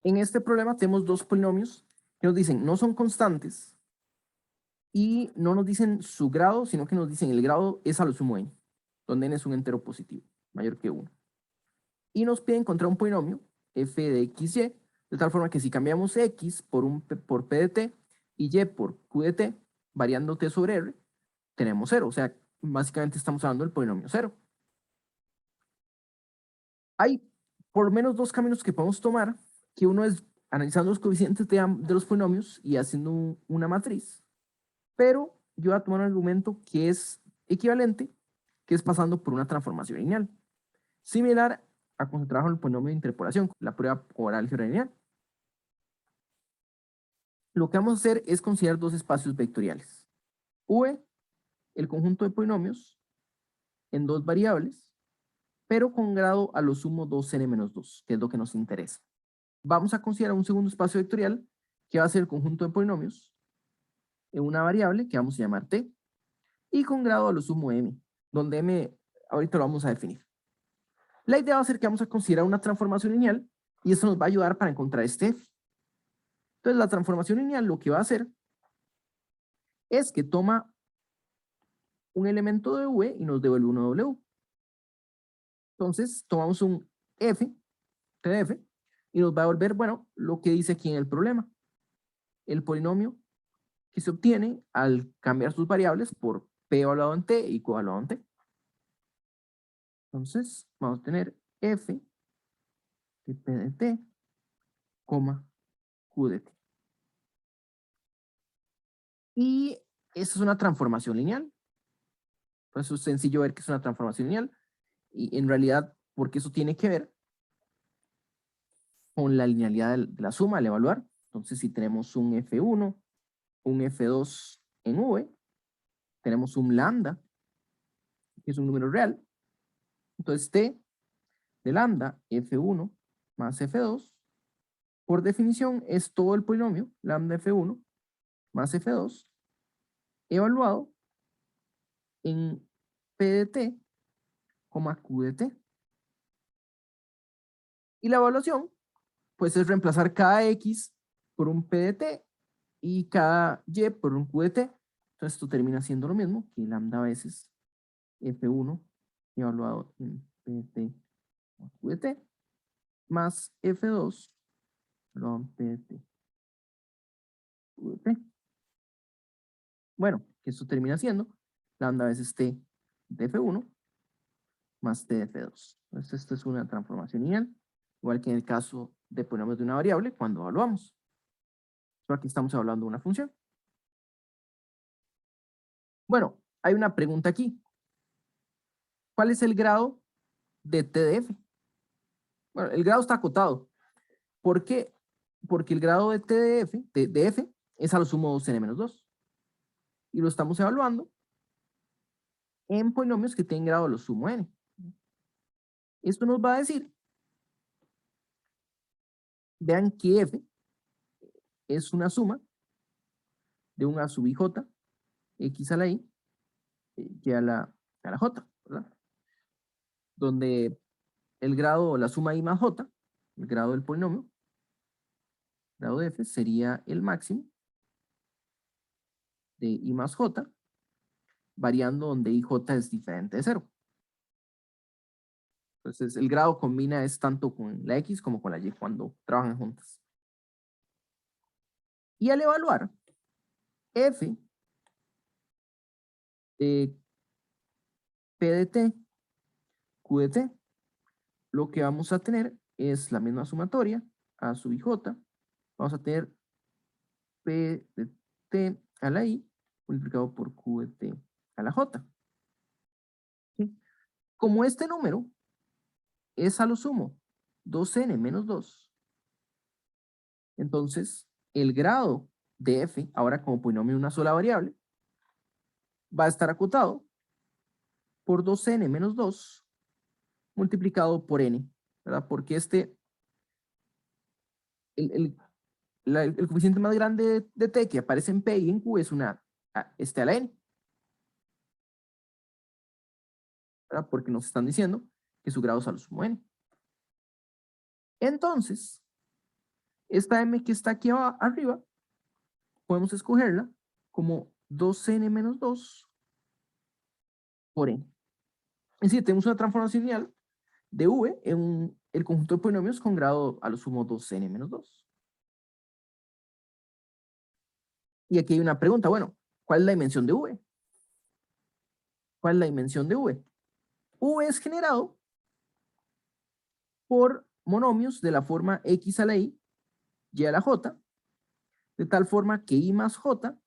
En este problema tenemos dos polinomios que nos dicen no son constantes y no nos dicen su grado, sino que nos dicen el grado es a lo sumo n, donde n es un entero positivo, mayor que 1. Y nos pide encontrar un polinomio, f de xy, de tal forma que si cambiamos x por p de t y y por q de t, variando t sobre r, tenemos 0. O sea, básicamente estamos hablando del polinomio 0. Hay por lo menos dos caminos que podemos tomar, que uno es analizando los coeficientes de los polinomios y haciendo una matriz, pero yo voy a tomar un argumento que es equivalente, que es pasando por una transformación lineal, similar a cuando se trabaja en el polinomio de interpolación, la prueba por álgebra lineal. Lo que vamos a hacer es considerar dos espacios vectoriales. V, el conjunto de polinomios, en dos variables, pero con grado a lo sumo 2n-2, que es lo que nos interesa. Vamos a considerar un segundo espacio vectorial, que va a ser el conjunto de polinomios, en una variable que vamos a llamar t, y con grado a lo sumo m, donde m ahorita lo vamos a definir. La idea va a ser que vamos a considerar una transformación lineal, y eso nos va a ayudar para encontrar este f. Entonces la transformación lineal lo que va a hacer es que toma un elemento de v y nos devuelve uno de w. Entonces tomamos un f, t de f, y nos va a devolver, bueno, lo que dice aquí en el problema. El polinomio que se obtiene al cambiar sus variables por p evaluado en t y q evaluado en t. Entonces vamos a tener f de p de t, q de t. Y esta es una transformación lineal. Por eso es sencillo ver que es una transformación lineal. Y en realidad, porque eso tiene que ver con la linealidad de la suma al evaluar. Entonces, si tenemos un f1, un f2 en v, tenemos un lambda, que es un número real. Entonces, t de lambda f1 más f2, por definición, es todo el polinomio, lambda f1 más f2, evaluado en p de t, q de t. Y la evaluación, pues es reemplazar cada x por un p de t y cada y por un q de t. Entonces esto termina siendo lo mismo que lambda veces f1 evaluado en p de t q de t más f2 evaluado en p de t q de t. Bueno, que esto termina siendo lambda veces t de f1 más t de f2. Entonces esto es una transformación lineal, igual que en el caso de polinomios de una variable cuando evaluamos. Pero aquí estamos hablando de una función. Bueno, hay una pregunta aquí. ¿Cuál es el grado de t de f? Bueno, el grado está acotado. ¿Por qué? Porque el grado de t de f es a lo sumo 2n-2. Y lo estamos evaluando en polinomios que tienen grado a lo sumo n. Esto nos va a decir, vean que f es una suma de un a sub ij, x a la y, y a la j, ¿verdad? Donde el grado, la suma i más j, el grado del polinomio, grado de f, sería el máximo de i más j, variando donde ij es diferente de 0. Entonces el grado combina es tanto con la x como con la y cuando trabajan juntas. Y al evaluar f de p de t, q de t, lo que vamos a tener es la misma sumatoria, a sub ij, vamos a tener p de t a la i multiplicado por q de t a la j. ¿Sí? Como este número es a lo sumo 2n-2, entonces el grado de f, ahora como polinomio de una sola variable, va a estar acotado por 2n-2 multiplicado por n, ¿verdad? Porque el coeficiente más grande de t que aparece en p y en q es a la n, ¿verdad? Porque nos están diciendo que su grado es a lo sumo n. Entonces, Esta m que está aquí arriba, podemos escogerla como 2n menos 2 por n. Es decir, tenemos una transformación lineal de v en el conjunto de polinomios con grado a lo sumo 2n menos 2. Y aquí hay una pregunta, bueno, ¿cuál es la dimensión de v? ¿Cuál es la dimensión de v? V es generado por monomios de la forma x a la y a la j, de tal forma que i más j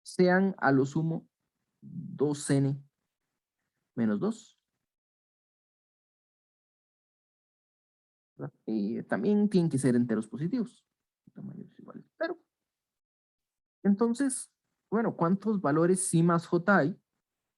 sean a lo sumo 2n menos 2. También tienen que ser enteros positivos, tamaños iguales. Pero, entonces, bueno, ¿cuántos valores i más j hay?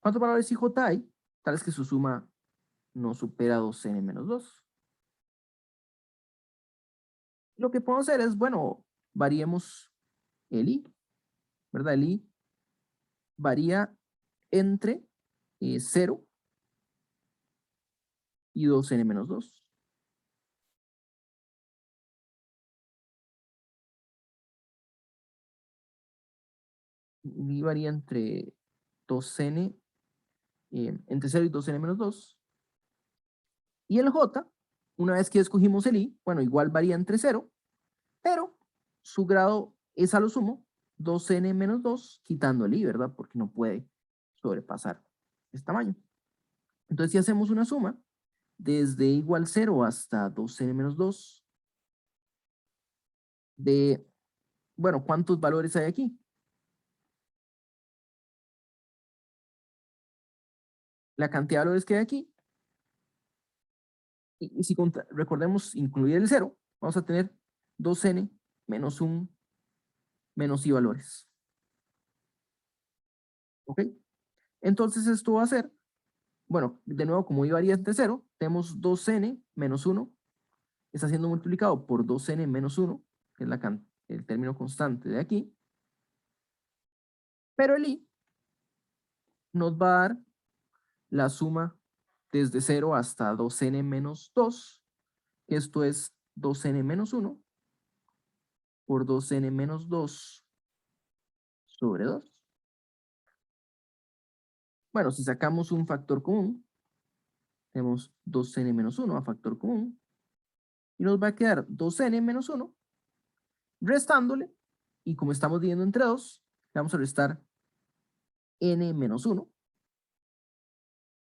¿Cuántos valores ij hay? Tal vez que su suma no supera 2n menos 2. Lo que podemos hacer es, bueno, variemos el i, ¿verdad? El i varía entre 0 y 2n menos 2. Y varía entre 2n, entre 0 y 2n menos 2. Y el j, una vez que escogimos el i, bueno, igual varía entre 0, pero su grado es a lo sumo 2n menos 2, quitando el i, ¿verdad? Porque no puede sobrepasar este tamaño. Entonces, si hacemos una suma, desde igual 0 hasta 2n menos 2, de, bueno, ¿cuántos valores hay aquí? La cantidad de valores que hay aquí, y si recordemos incluir el 0, vamos a tener 2n menos 1 menos i valores. ¿Ok? Entonces esto va a ser, bueno, de nuevo, como i varía entre 0, tenemos 2n menos 1, está siendo multiplicado por 2n menos 1, que es el término constante de aquí, pero el i nos va a dar la suma desde 0 hasta 2n menos 2, que esto es 2n menos 1 por 2n menos 2 sobre 2. Bueno, si sacamos un factor común, tenemos 2n menos 1 a factor común, y nos va a quedar 2n menos 1, restándole, y como estamos dividiendo entre 2, le vamos a restar n menos 1.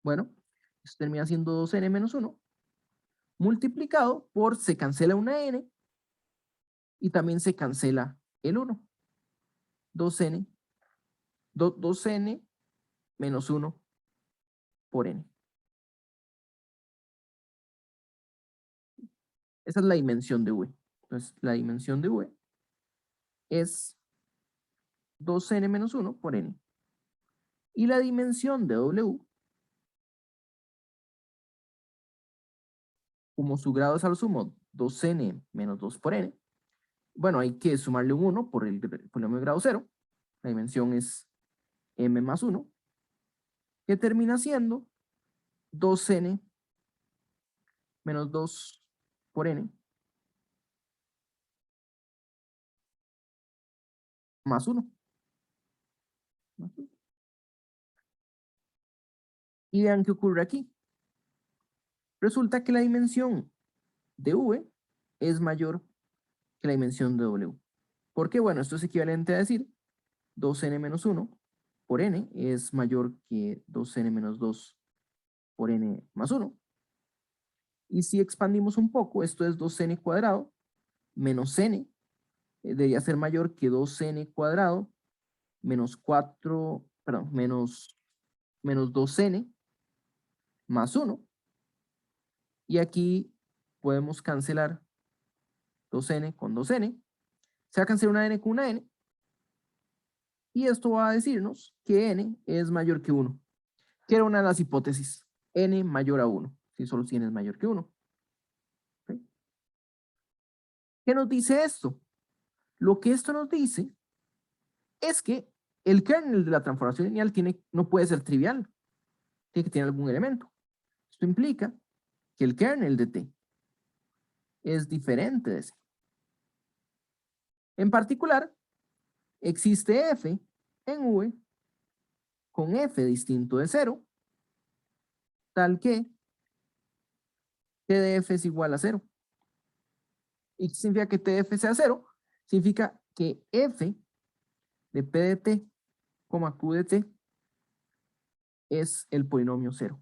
Bueno, esto termina siendo 2n menos 1, multiplicado por, se cancela una n, y también se cancela el 1. 2n, 2n menos 1 por n. Esa es la dimensión de v. Entonces, la dimensión de v es 2n menos 1 por n. Y la dimensión de w, como su grado es a lo sumo 2n menos 2 por n, bueno, hay que sumarle un 1 por el polinomio de grado 0. La dimensión es m más 1, que termina siendo 2n menos 2 por n más 1. Y vean qué ocurre aquí. Resulta que la dimensión de v es mayor que la dimensión de w. ¿Por qué? Bueno, esto es equivalente a decir 2n menos 1 por n es mayor que 2n menos 2 por n más 1. Y si expandimos un poco, esto es 2n cuadrado menos n, debería ser mayor que 2n cuadrado menos 4, perdón, menos 2n más 1. Y aquí podemos cancelar 2n con 2n. Se va a cancelar una n con una n. Y esto va a decirnos que n es mayor que 1. Que era una de las hipótesis. N mayor a 1. Si solo si n es mayor que 1. ¿Okay? ¿Qué nos dice esto? Lo que esto nos dice es que el kernel de la transformación lineal no puede ser trivial. Tiene que tener algún elemento. Esto implica que el kernel de t es diferente de cero. En particular, existe f en V con f distinto de 0, tal que t de f es igual a 0. ¿Y qué significa que t de f sea 0? Significa que f de p de t, q de t, es el polinomio 0.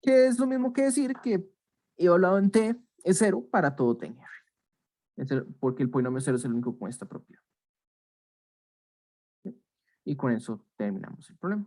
Que es lo mismo que decir que evaluado en t es 0 para todo t en R. Porque el polinomio 0 es el único con esta propiedad. Y con eso terminamos el problema.